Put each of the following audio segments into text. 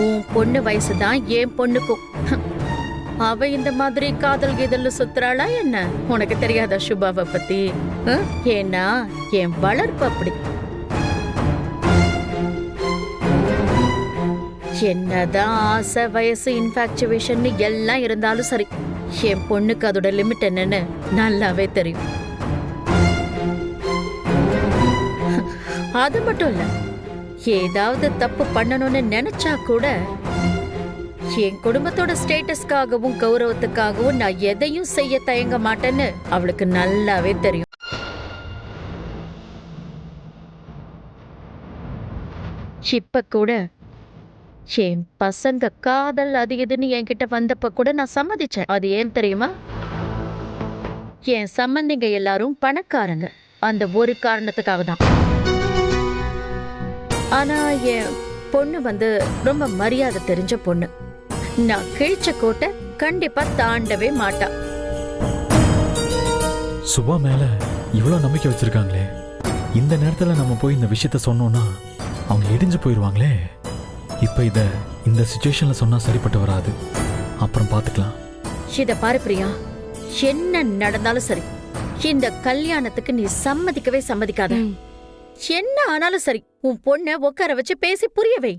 உன் பொண்ணு வயசுதான் என் பொண்ணுக்கும். அவ இந்த மாதிரி காதல் கீதல்னு சுத்துறாளா என்ன? உனக்கு தெரியாதா சுபாவை பத்தி? ஏன்னா என் வளர்ப்பு அப்படி. என்னதான் ஆசை வயசு இன்ஃபாக்சுவேஷன் எல்லாம் இருந்தாலும் சரி, என் பொண்ணுக்கு அதோட லிமிட் என்னன்னு நல்லாவே தெரியும். அது மட்டும் இல்ல, ஏதாவது தப்பு பண்ணணும்னு நினைச்சா கூட என் குடும்பத்தோட ஸ்டேட்டஸ்க்காகவும் கௌரவத்துக்காகவும் நான் எதையும் செய்ய தயங்க மாட்டேன்னு அவளுக்கு நல்லாவே தெரியும். இப்ப கூட என் பசங்க காதல் அது இதுன்னு என்கிட்ட வந்தப்ப கூட நான் சம்மதிச்சேன். அது ஏன் தெரியுமா? என் சம்பந்திங்க எல்லாரும் பணக்காரங்க, அந்த ஒரு காரணத்துக்காக தான். ஆனா என் பொண்ணு ரொம்ப மரியாதை தெரிஞ்ச பொண்ணு. நான் கிழிச்ச கோட்டை கண்டிப்பா தாண்டவே மாட்டா. சுபா மேல இவ்வளவு நம்பிக்கை வச்சிருக்காங்களே, இந்த நேரத்துல நம்ம போய் இந்த விஷயத்த சொன்னோம்னா அவங்க இடிஞ்சு போயிடுவாங்களே. இப்ப இந்த சிச்சுவேஷன்ல சொன்னா சரிப்பட்டு வராது. அப்புறம் பாத்துக்கலாம். இத பாரு பிரியா, என்ன நடந்தாலும் சரி, இந்த கல்யாணத்துக்கு நீ சம்மதிக்கவே சம்மதிக்காத. என்ன ஆனாலும் சரி, உன் பொண்ண உட்கார வச்சு பேசி புரிய வை.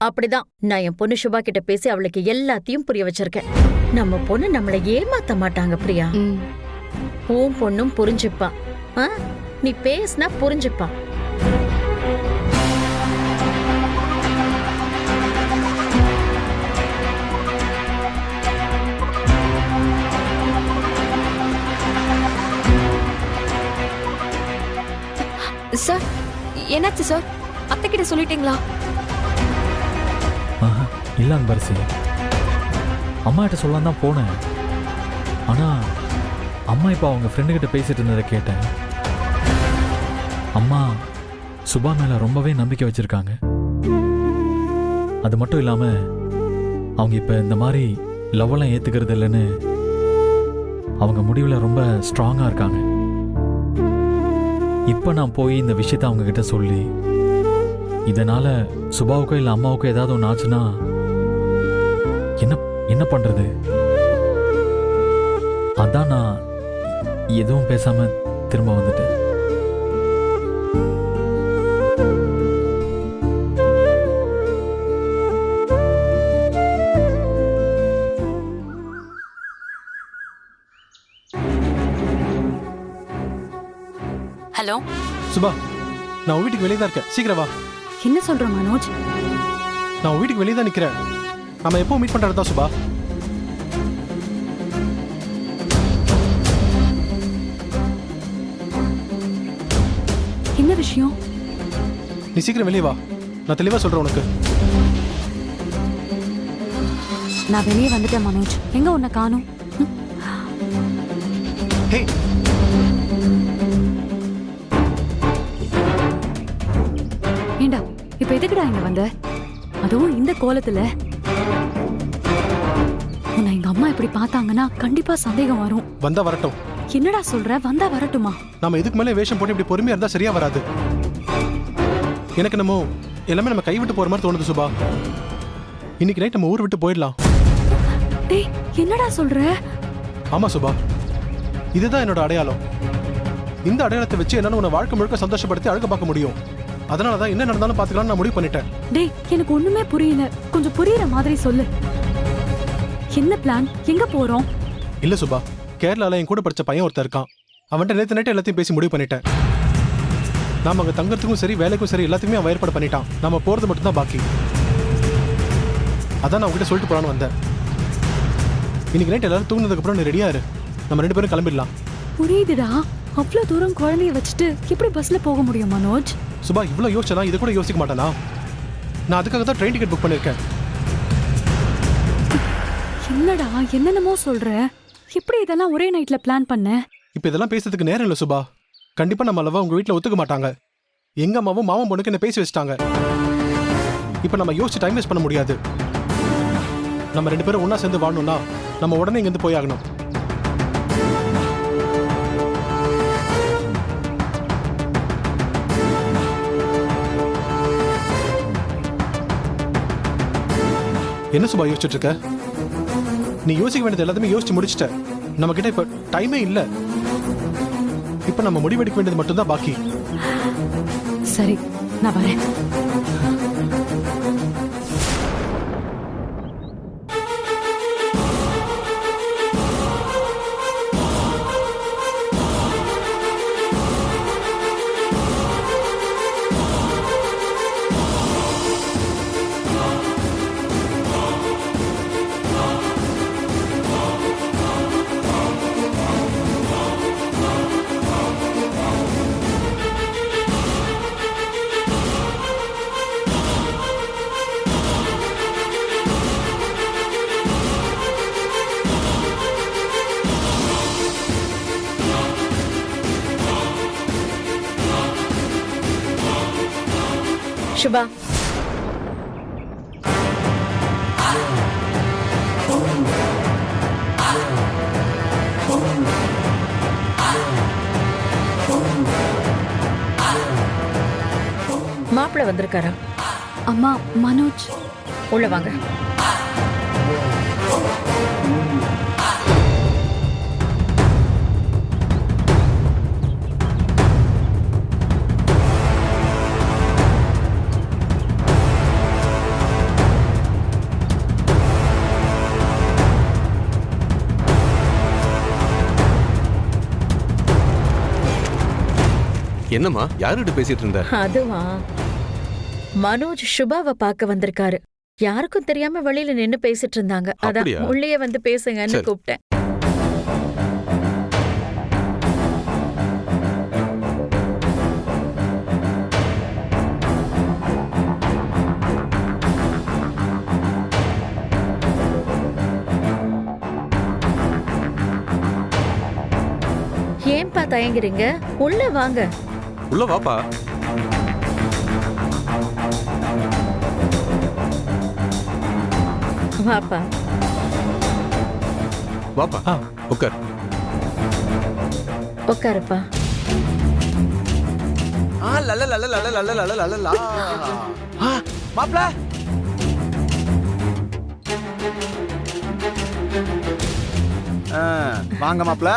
அப்படிதான் நான் என் பொண்ணு சுபா கிட்ட பேசி அவளுக்கு எல்லாத்தையும் புரிய வச்சிருக்கேன். நம்ம பொண்ணு நம்மளை ஏமாத்த மாட்டாங்க பிரியா. உன் பொண்ணும் புரிஞ்சுப்பா. நீ பேசினா புரிஞ்சுப்பா. சார், என்னாச்சு சார்? அத்தை கிட்ட சொல்லிட்டீங்களா? இல்ல அன்பரசி, அம்மா கிட்ட சொல்லலாம் தான் போனேன். ஆனா அம்மா இப்ப அவங்க ஃப்ரெண்டு கிட்ட பேசிட்டு இருந்ததை கேட்டேன். அம்மா சுபா மேல ரொம்பவே நம்பிக்கை வச்சிருக்காங்க. அது மட்டும் இல்லாம அவங்க இப்ப இந்த மாதிரி லவ்வெல்லாம் ஏத்துக்கிறது இல்லைன்னு அவங்க முடிவுல ரொம்ப ஸ்ட்ராங்கா இருக்காங்க. இப்ப நான் போய் இந்த விஷயத்த அவங்க கிட்ட சொல்லி இதனால சுபாவுக்கோ இல்ல அம்மாவுக்கோ ஏதாவது ஒன்று ஆச்சுன்னா என்ன பண்றது? அதான் நான் எதுவும் பேசாம திரும்ப வந்துட்டேன். ஹலோ சுபா, நான் உன் வீட்டுக்கு வெளியே தான் இருக்கேன். சீக்கிரம் வா. என்ன சொல்ற மனோஜ்? நான் உன் வீட்டுக்கு வெளியே தான் நிக்கிறேன். நம்ம எப்போ மீட் பண்றதா சுபா? என்ன விஷயம்? நீ சீக்கிரம் வெளியே வா, நான் தெளிவா சொல்றேன் உனக்கு. நான் வெளியே வந்துட்டேன் மனோஜ். எங்க உன்னை காணோம்? ஹே, ஏண்டா இப்ப எதுக்குடா இங்க வந்த? அதுவும் இந்த கோலத்துல. உன்னை எங்க அம்மா இப்படி பார்த்தாங்கன்னா கண்டிப்பா சந்தேகம் வரும். வந்தா வரட்டும். என்னடா சொல்ற? வந்தா வரட்டுமா? நம்ம இதுக்கு மேலே வேஷம் போட்டு இப்படி பொறுமையா இருந்தா சரியா வராது. எனக்கு நம்ம எல்லாமே நம்ம கைவிட்டு போற மாதிரி தோணுது சுபா. இன்னைக்கு நைட் நம்ம ஊர் விட்டு போயிடலாம். டேய், என்னடா சொல்ற? ஆமா சுபா, இதுதான் என்னோட அடையாளம். இந்த அடையாளத்தை வச்சு என்னால உன்னை வாழ்க்கை முழுக்க சந்தோஷப்படுத்தி அழக பார்க்க முடியும். அதனாலதான் என்ன நடந்தாலும் பாத்துக்கலாம்னு நான் முடிவு பண்ணிட்டேன். டேய், எனக்கு ஒண்ணுமே புரியல. கொஞ்சம் புரியுற மாதிரி சொல்லு. என்ன பிளான்? எங்க போறோம்? இல்ல சுபா, கேரளால என் கூட படிச்ச பையன் ஒருத்தர் இருக்கான். அவன்கிட்ட நேத்து நைட்டு எல்லாத்தையும் பேசி முடிவு பண்ணிட்டேன். நாம அங்க தங்கறதுக்கும் சரி வேலைக்கும் சரி எல்லாத்தையுமே அவன் ஏற்பாடு பண்ணிட்டான். நம்ம போறது மட்டும் தான் பாக்கி. அதான் நான் உங்ககிட்ட சொல்லிட்டு போறான்னு வந்தேன். இன்னைக்கு நைட் எல்லாரும் தூங்குனதுக்கு அப்புறம் நீ ரெடியா இரு. நம்ம 2 பேரும் கிளம்பிடலாம். புரியுதுடா. அவ்வளவு தூரம் குழந்தைய வச்சுட்டு எப்படி பஸ்ல போக முடியும் மனோஜ்? சுபா, இவ்வளவு யோசிச்சனா இது கூட யோசிக்க மாட்டானா? நான் அதுக்காக தான் ட்ரெயின் டிக்கெட் புக் பண்ணிருக்கேன். என்னடா என்னென்னமோ சொல்ற? எப்படி இதெல்லாம் ஒரே நைட்ல பிளான் பண்ண? இப்ப இதெல்லாம் பேசுறதுக்கு நேரம் இல்ல சுபா. கண்டிப்பா நம்ம லவ் உங்க வீட்டுல ஒத்துக்க மாட்டாங்க. எங்க அம்மாவும் மாமன் பொண்ணுக்கு என்ன பேசி வச்சிட்டாங்க. இப்ப நம்ம யோசிச்சு டைம் வேஸ்ட் பண்ண முடியாது. நம்ம 2 பேரும் ஒன்னா சேர்ந்து வாழணும்னா நம்ம உடனே இங்கிருந்து போய் ஆகணும். என்ன சுபா யோசிச்சுட்டு இருக்க? நீ யோசிக்க வேண்டியது எல்லாத்தையுமே யோசிச்சு முடிச்சிட்ட. நம்ம கிட்ட இப்ப டைமே இல்ல. இப்ப நம்ம முடிவெடுக்க வேண்டியது மட்டும்தான் பாக்கி. சரி, நான் வரேன். சுபா, மாப்பிள்ள வந்திருக்காரா? அம்மா, மனோஜ். உள்ள வாங்க. என்னம்மா, யாருகிட்ட பேசிட்டு இருந்த? அதுவா, மனோஜ் சுபாவை பார்க்க வந்திருக்காரு. யாருக்கும் தெரியாம வெளியில நின்னு பேசிட்டு இருந்தாங்க. அதான் அப்படியா? உள்ளே வந்து பேசுங்கன்னு சரி. கூப்பிட்டேன். ஏன்பா தயங்குறீங்க? உள்ள வாங்க. உள்ள வாப்பா. வாப்பா. வாப்பா, ஆ. உட்கார். உட்காருப்பா. மாப்ள வாங்க மாப்ள.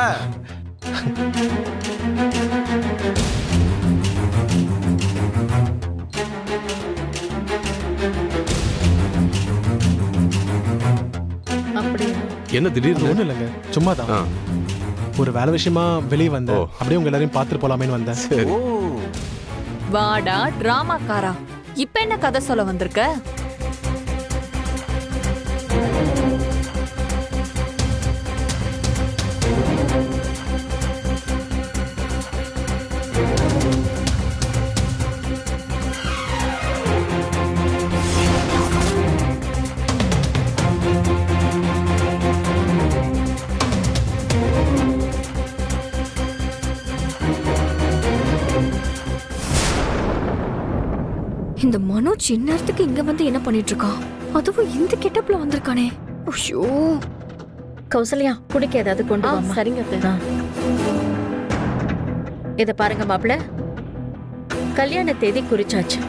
அப்படியா? என்ன அது திடீர்னு? ஒண்ணும் இல்லைங்க, சும்மாதான். ஆ, ஒரு வேலை விஷயமா வெளியே வந்தேன். ஓ. அப்படியே உங்க எல்லாரையும் பார்த்துட்டு போலாமேன்னு வந்தேன். சரி. ஓ, வாடா டிராமாக்காரா, இப்ப என்ன கதை சொல்ல வந்திருக்க? இந்த மனோஜ் இந்நேரத்துக்கு இங்க வந்து என்ன பண்ணிட்டு இருக்கான்? அதுவும் இந்த கெட்டப்ல வந்திருக்கானே. ஐயோ, கௌசல்யா, குடிக்க ஏதாவது கொண்டு வாமா. சரிங்க அத்தை. இத பாருங்க மாப்பிள்ள, கல்யாண தேதி குறிச்சாச்சு.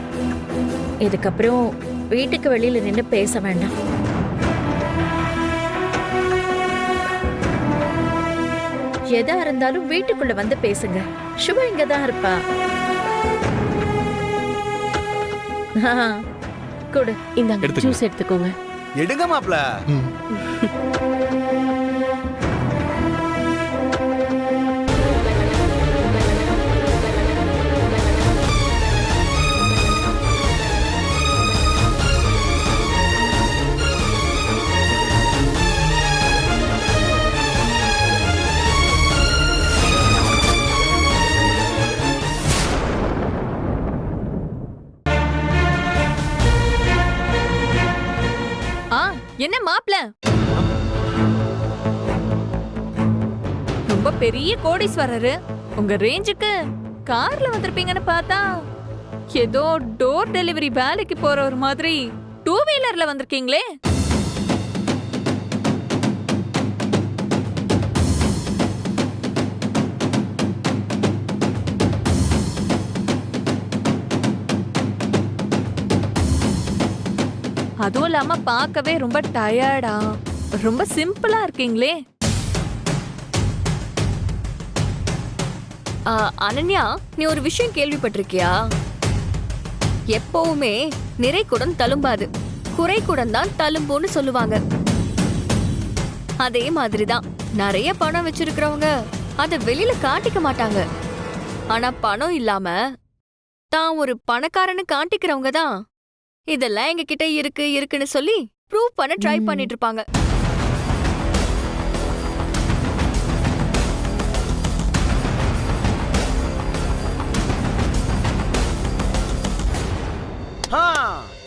இதுக்கப்புறம் வீட்டுக்கு வெளியில நின்னு பேச வேண்டாம். எதா இருந்தாலும் வீட்டுக்குள்ள வந்து பேசுங்க. சுபா இங்கதான் இருப்பா. குடு. இந்தாங்க, எடுத்துக்கங்க. ஜூஸ் எடுத்துக்கோங்க. எடுங்க மாப்ள. ம். என்ன மாப்ள, ரொம்ப பெரிய கோடீஸ்வரரு. உங்க ரேஞ்சுக்கு கார்ல வந்திருப்பீங்கன்னு பார்த்தா ஏதோ டோர் டெலிவரி வேலைக்கு போற ஒரு மாதிரி டூ வீலர்ல வந்திருக்கீங்களே. அதுவும் இல்லாம பார்க்கவே ரொம்ப டயர்டா ரொம்ப சிம்பிளா இருக்கீங்களே. அனன்யா, நீ ஒரு விஷயம் கேள்விப்பட்டிருக்கியா? எப்பவுமே நிறைக்குடம் தழும்பாது, குறைக்குடம் தான் தழும்புன்னு சொல்லுவாங்க. அதே மாதிரிதான் நிறைய பணம் வச்சிருக்கிறவங்க அத வெளியில காட்டிக்க மாட்டாங்க. ஆனா பணம் இல்லாம தான் ஒரு பணக்காரன்னு காட்டிக்கிறவங்க தான் இதெல்லாம் எங்க கிட்ட இருக்குன்னு சொல்லி ப்ரூவ் பண்ண ட்ரை பண்ணிட்டு இருப்பாங்க.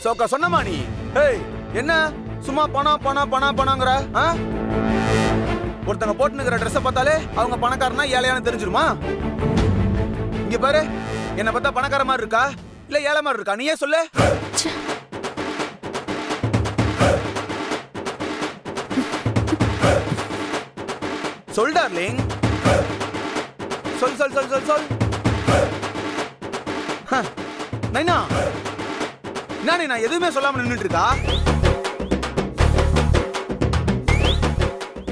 சோக்கா சொன்னமா நீ? ஏய், என்ன சும்மா பணம் பணம் பணம் பணங்கிற? ஒருத்தங்க போட்டுனுக்கிற ட்ரெஸ் பார்த்தாலே அவங்க பணக்காரனா ஏழையானு தெரிஞ்சிருமா? இங்க பாரு, என்ன பார்த்தா பணக்கார மாதிரி இருக்கா இல்ல ஏழை மாதிரி இருக்கா? நீயே சொல்லு. சொல் டார்லிங், சொல் சொல் சொல் சொல் சொல். நைனா, நானே நான் எதுவுமே சொல்லாம நின்னுட்டு இருக்கா?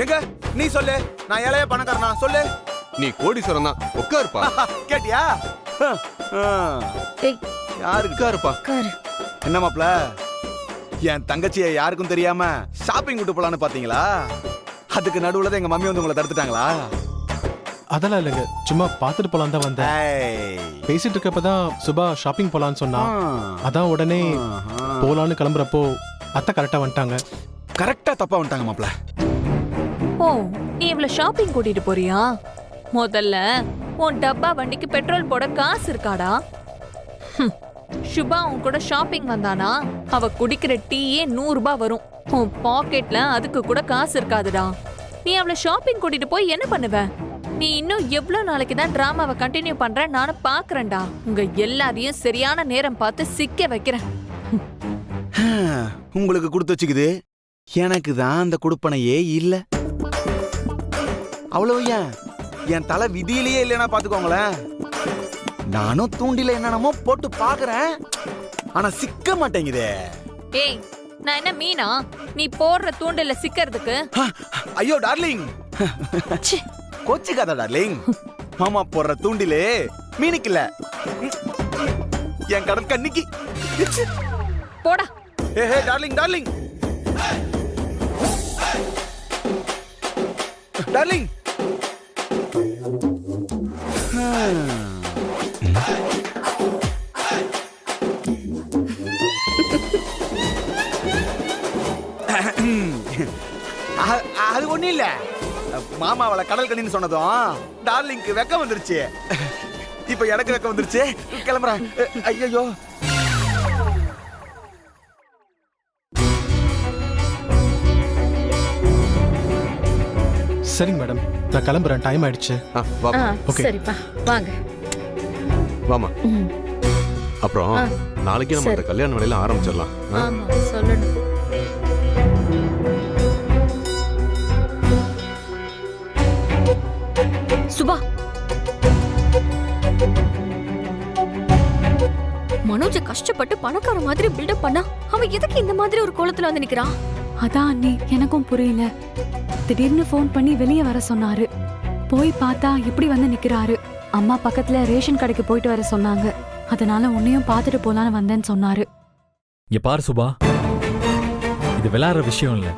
எங்க நீ சொல்லு, நான் ஏழையா பணக்காரனா சொல்லு. நீ கோடீஸ்வரன் தான், உட்காருப்பா. கேட்டியா? ஏய், யாருக்கு உட்காருப்பா. உட்காரு. என்ன மாப்ள, என் தங்கச்சியை யாருக்கும் தெரியாம ஷாப்பிங் கூட்டு போலான்னு பாத்தீங்களா? அதுக்கு நடுவுல தான் எங்க மம்மி வந்து உங்களை தடுத்துட்டாங்களா? அதெல்லாம் இல்லைங்க, சும்மா பார்த்துட்டு போலாம் தான் வந்தேன். ஏய். பேசிட்டு இருக்கப்பதான் சுபா ஷாப்பிங் போலான்னு சொன்னா. அதான் உடனே போலான்னு கிளம்புறப்போ அத்தை கரெக்டா வந்துட்டாங்க. கரெக்டா தப்பா வந்துட்டாங்க மாப்ள. ஓ, நீ இவ்வளவு ஷாப்பிங் கூட்டிட்டு போறியா? முதல்ல உன் டப்பா வண்டிக்கு பெட்ரோல் போட காசு இருக்காடா? சுபா உன் கூட ஷாப்பிங் வந்தானா அவ குடிக்கிற டீயே 100 ரூபாய் வரும். உன் பாக்கெட்ல அதுக்கு கூட காசு இருக்காதுடா. நீ அவளை ஷாப்பிங் கூட்டிட்டு போய் என்ன பண்ணுவ? நீ இன்னும் எவ்வளவு நாளைக்கு தான் டிராமாவை கண்டினியூ பண்ற? நானும் பாக்குறேன்டா. உங்க எல்லாரையும் சரியான நேரம் பார்த்து சிக்க வைக்கிறேன். உங்களுக்கு கொடுத்து வச்சுக்குது, எனக்கு தான் அந்த கொடுப்பனையே இல்ல. அவ்வளவு ஏன் என் தலை விதியிலேயே இல்லைன்னா பாத்துக்கோங்களேன். நானும் தூண்டில என்னென்னமோ போட்டு பாக்குறேன், ஆனா சிக்க மாட்டேங்குதே. ஏய், நான் என்ன மீனா நீ போடுற தூண்டில சிக்கிறதுக்கு? ஐயோ டார்லிங், கோச்சிக்காத டார்லிங். மாமா போடுற தூண்டிலே மீனுக்கு இல்ல, என் கடல் கண்ணிக்கு. போடா. ஏ டார்லிங் டார்லிங் டார்லிங். அது ஒண்ணும் இல்ல, மாமா அவளை கடல் கண்ணின்னு சொன்னதும் டார்லிங்க்கு வெக்கம் வந்துருச்சு. இப்ப எனக்கு வெக்கம் வந்துருச்சு, கிளம்புறேன். ஐயோ, சரிங்க மேடம், நான் கிளம்புறேன், டைம் ஆயிடுச்சு. வா Okay. சரிப்பா, வாங்க. வாமா. ம். அப்புறம் நாளைக்கு நம்ம அந்த கல்யாண வேலையில ஆரம்பிச்சிடலாம். ஆமா, சொல்லணும். சுபா, மனோஜ கஷ்டப்பட்டு பணக்கார மாதிரி பில்டப் பண்ணா அவன் எதுக்கு இந்த மாதிரி ஒரு கோலத்துல வந்து நிக்கிறான்? அதான் அண்ணி, எனக்கும் புரியல. திடீர்னு ஃபோன் பண்ணி வெளியே வர சொன்னாரு. போய் பார்த்தா இப்படி வந்து நிக்கிறாரு. அம்மா பக்கத்துல ரேஷன் கடைக்கு போயிட்டு வர சொன்னாங்க. அதனால உன்னையும் பார்த்துட்டு போலான்னு வந்தேன்னு சொன்னாரு. இங்க பாரு சுபா, இது விளையாடுற விஷயம் இல்ல.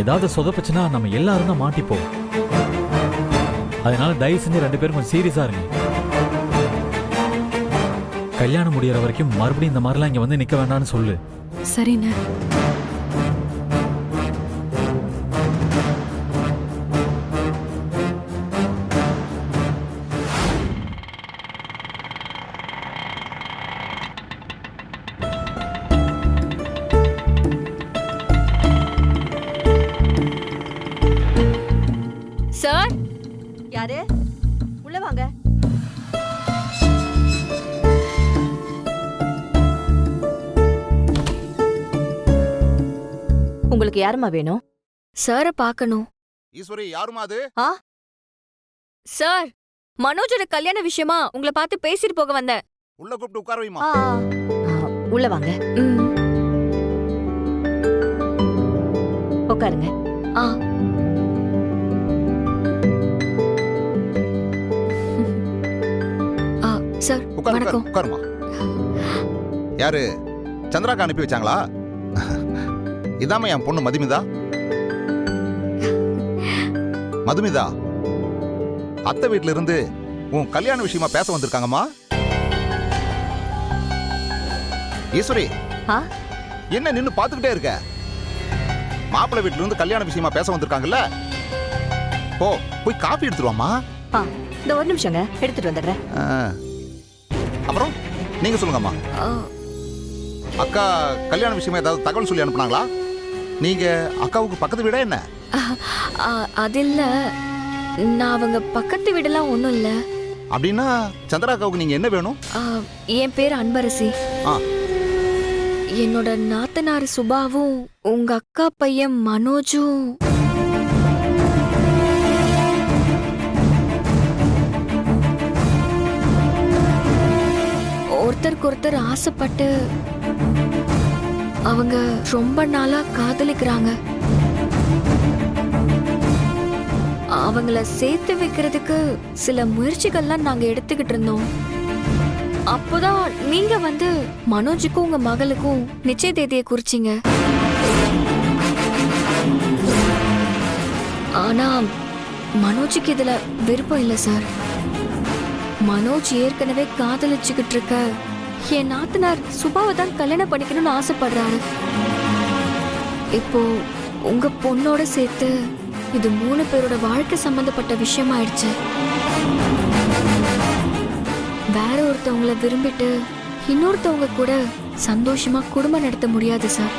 ஏதாவது சொதப்புச்சுன்னா நம்ம எல்லாரும் தான் மாட்டிப்போம். அதனால தயவு செஞ்சு 2 பேரும் கொஞ்சம் சீரியஸா இருங்க. கல்யாணம் முடியற வரைக்கும் மறுபடியும் இந்த மாதிரிலாம் இங்க வந்து நிக்க வேண்டாம்னு சொல்லு. சரிண்ணே. சார், யாரு? உள்ள வாங்க. உங்களுக்கு யாருமா வேணும்? சார பார்க்கணும். ஈஸ்வரி, யாருமா அது? சார், மனோஜோட கல்யாண விஷயமா உங்களை பார்த்து பேசிட்டு போக வந்தேன். உள்ள கூப்பிட்டு உட்கார வைமா. உள்ள வாங்க. உட்காருங்க. ஆ ஆ, சார் உட்காரு வணக்கம். உட்காருமா. யாரு சந்திராக்கா அனுப்பி வச்சாங்களா? இதாம்மா என் பொண்ணு மதுமிதா. மதுமிதா, அத்தை வீட்ல இருந்து உன் கல்யாண விஷயமா பேச வந்திருக்காங்கம்மா. ஈஸ்வரி, ஆ? என்ன நின்னு பாத்துக்கிட்டே இருக்க? மாப்பிள்ளை வீட்ல இருந்து கல்யாண விஷயமா பேச வந்திருக்காங்கல்ல, போ போய் காபி எடுத்துருவாமா. இந்த ஒரு நிமிஷங்க, எடுத்துட்டு வந்துடுறேன். அப்புறம் நீங்க சொல்லுங்கம்மா. ஆ, அக்கா கல்யாண விஷயமா ஏதாவது தகவல் சொல்லி அனுப்புனாங்களா? நீங்க அக்காவுக்கு பக்கத்து வீடா என்ன? ஆ, அது இல்ல, நான் அவங்க பக்கத்து வீடெல்லாம் ஒன்றும் இல்லை. அப்படின்னா சந்திராக்காவுக்கு நீங்க என்ன வேணும்? என் பேர் அன்பரசி. ஆ. என்னோட நாத்தனார் சுபாவும் உங்க அக்கா பையன் மனோஜும் ஒருத்தருக்கு ஒருத்தர் ஆசைப்பட்டு அவங்க ரொம்ப நாளா காதலிக்கிறாங்க. அவங்கள சேர்த்து வைக்கிறதுக்கு சில முயற்சிகள்லாம் நாங்க எடுத்துக்கிட்டு இருந்தோம். அப்போதான் நீங்க வந்து மனோஜுக்கும் உங்க மகளுக்கும் நிச்சய தேதியை குறிச்சிங்க. ஆனா மனோஜுக்கு இதுல விருப்பம் இல்லை சார். மனோஜ் ஏற்கனவே காதலிச்சுக்கிட்டு இருக்க என் நாத்தனார் சுபாவை தான் கல்யாணம் பண்ணிக்கணும்னு ஆசைப்படுறாரு. இப்போ உங்க பொண்ணோட சேர்த்து இது 3 பேரோட வாழ்க்கை சம்பந்தப்பட்ட விஷயமாயிடுச்சு. வேற ஒருத்தவங்கள விரும்பிட்டு இன்னொருத்தவங்க கூட சந்தோஷமா குடும்பம் நடத்த முடியாது சார்.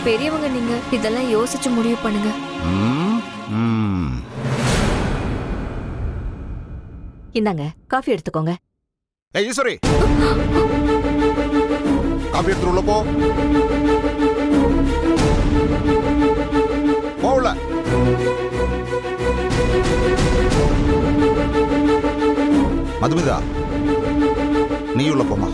பெரியவங்க நீங்க இதெல்லாம் யோசிச்சு முடிவு பண்ணுங்க. இந்தாங்க, காஃபி எடுத்துக்கோங்க. ஏய் ஈஸ்வரி, காபி எடுத்துட்டு உள்ள போ. போகல. மதுமிதா, நீ உள்ள போமா.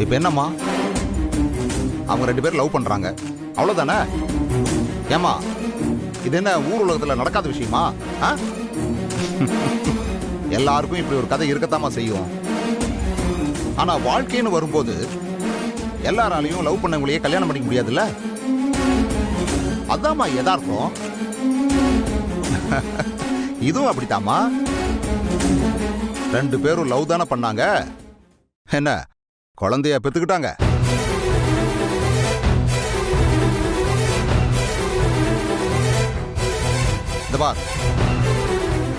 இப்ப என்னம்மா, அவங்க 2 பேரும் லவ் பண்றாங்க, அவ்வளவுதானே? ஏமா, இது என்ன ஊர் உலகத்துல நடக்காத விஷயமா? எல்லாருக்கும் இப்படி ஒரு கதை இருக்கத்தாமா செய்யும். ஆனா வாழ்க்கைன்னு வரும்போது எல்லாராலையும் லவ் பண்ணவங்களையே கல்யாணம் பண்ணிக்க முடியாதுல்ல. அதாம்மா யதார்த்தம். இதுவும் அப்படித்தாம்மா. 2 பேரும் லவ் தானே பண்ணாங்க, என்ன குழந்தைய பெத்துக்கிட்டாங்க. இந்த பார்,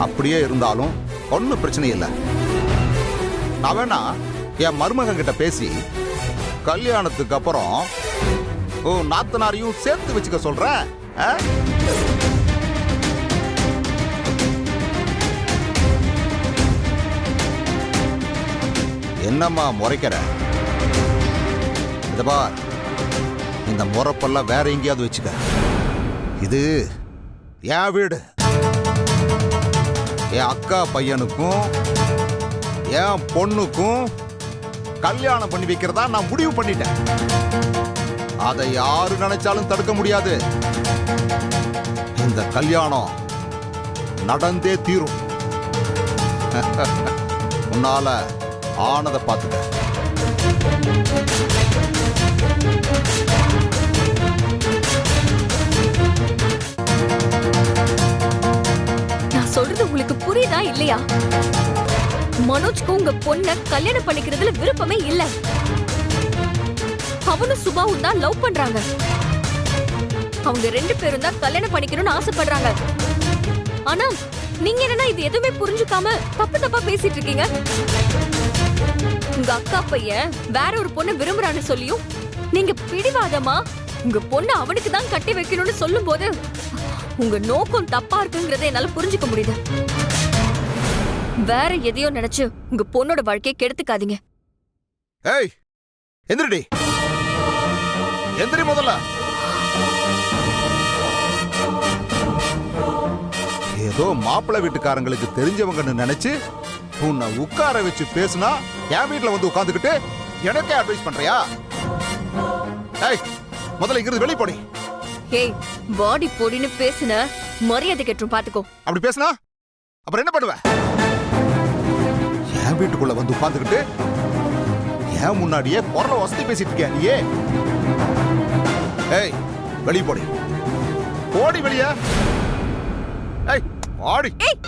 அப்படியே இருந்தாலும் ஒன்னும் பிரச்சனை இல்லை. நான் வேணா என் மருமகன் கிட்ட பேசி கல்யாணத்துக்கு அப்புறம் நாத்தனாரையும் சேர்த்து வச்சுக்க சொல்றேன். என்னம்மா முறைக்கிற? இந்த பார், இந்த முறைப்பெல்லாம் வேற எங்கேயாவது வச்சுக்க. இது என் வீடு. என் அக்கா பையனுக்கும் என் பொண்ணுக்கும் கல்யாணம் பண்ணி வைக்கிறதா நான் முடிவு பண்ணிட்டேன். அதை யாரு நினைச்சாலும் தடுக்க முடியாது. இந்த கல்யாணம் நடந்தே தீரும். உன்னால ஆனதை பார்த்துக்க. நான் சொல்றது உங்களுக்கு புரியுதா இல்லையா? மனோஜ்க்கு உங்க பொண்ண கல்யாணம் பண்ணிக்கிறதுல விருப்பமே இல்ல. அவனும் சுபாவும் தான் லவ் பண்றாங்க. அவங்க 2 பேரும் தான் கல்யாணம் பண்ணிக்கணும்னு ஆசைப்படுறாங்க. ஆனா நீங்க என்னன்னா இது எதுவுமே புரிஞ்சுக்காம தப்பு தப்பா பேசிட்டு இருக்கீங்க. உங்க அக்கா பையன் வேற ஒரு பொண்ணை விரும்புறான்னு சொல்லியும் நீங்க பிடிவாதமா உங்க பொண்ணு அவனுக்கு தான் கட்டி வைக்கணும்னு சொல்லும் போது உங்க நோக்கம் தப்பா இருக்குங்கறதை என்னால புரிஞ்சுக்க முடியுது. வேற எதையோ நினைச்சு உங்க பொண்ணோட வாழ்க்கையை கெடுத்துக்காதீங்க. ஏய், எந்திரடி, எந்திரி முதல்ல. ஏதோ மாப்பிள்ளை வீட்டுக்காரங்களுக்கு தெரிஞ்சவங்கன்னு நினைச்சு உன்னை உட்கார வச்சு பேசுனா என் வீட்டுல வந்து உட்காந்துக்கிட்டு எனக்கே அட்வைஸ் பண்றியா? ஏய், முதல்ல இங்கிருந்து வெளிய போடி. ஏய், பாடி பொடின்னு பேசுன மரியாதை கெட்டுரும் பாத்துக்கோ. அப்படி பேசுனா அப்புறம் என்ன பண்ணுவ? என் வீட்டுக்குள்ள வந்து உட்காந்துக்கிட்டு என் முன்னாடியே குரல வசதி பேசிட்டு இருக்கியா நீயே? ஏய், வெளிய போடி. போடி வெளிய. ஏய், ஆடி. ஏய்